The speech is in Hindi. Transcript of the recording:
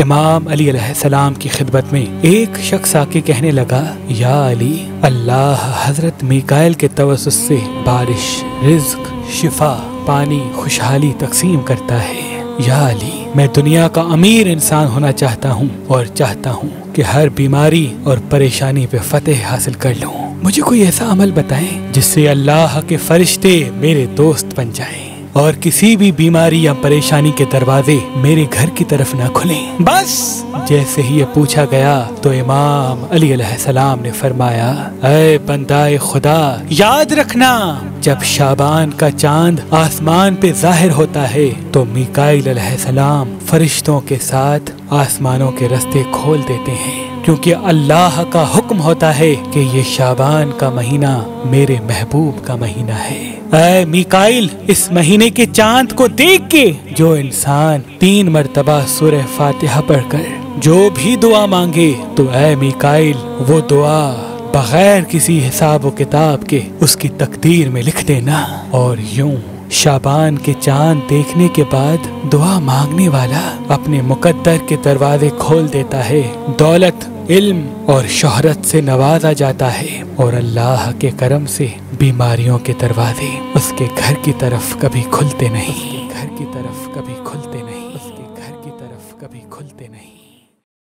इमाम अली अलैहिस्सलाम की खिदमत में एक शख्स आके कहने लगा, या अली, अल्लाह हजरत मीकाइल के तवस्सुस से बारिश, रिज्क, शिफा, पानी, खुशहाली तकसीम करता है। या अली, मैं दुनिया का अमीर इंसान होना चाहता हूँ और चाहता हूँ कि हर बीमारी और परेशानी पे फतेह हासिल कर लूँ। मुझे कोई ऐसा अमल बताएं जिससे अल्लाह के फरिश्ते मेरे दोस्त बन जाएं और किसी भी बीमारी या परेशानी के दरवाजे मेरे घर की तरफ ना खुलें। बस जैसे ही ये पूछा गया तो इमाम अली अलैहिस्सलाम ने फरमाया, ऐ बंदाए खुदा, याद रखना, जब शाबान का चांद आसमान पे जाहिर होता है तो मीकाइल अलैहिस्सलाम फरिश्तों के साथ आसमानों के रास्ते खोल देते हैं, क्योंकि अल्लाह का हुक्म होता है कि ये शाबान का महीना मेरे महबूब का महीना है। ऐ मीकाइल, इस महीने के चांद को देख के जो इंसान 3 मरतबा सूरह फातिहा पढ़कर जो भी दुआ मांगे तो ऐ मीकाइल वो दुआ बगैर किसी हिसाब व किताब के उसकी तकदीर में लिख देना। और यूं शाबान के चांद देखने के बाद दुआ मांगने वाला अपने मुकद्दर के दरवाजे खोल देता है, दौलत, इल्म और शोहरत से नवाजा जाता है और अल्लाह के करम से बीमारियों के दरवाजे उसके घर की तरफ कभी खुलते नहीं, घर की तरफ कभी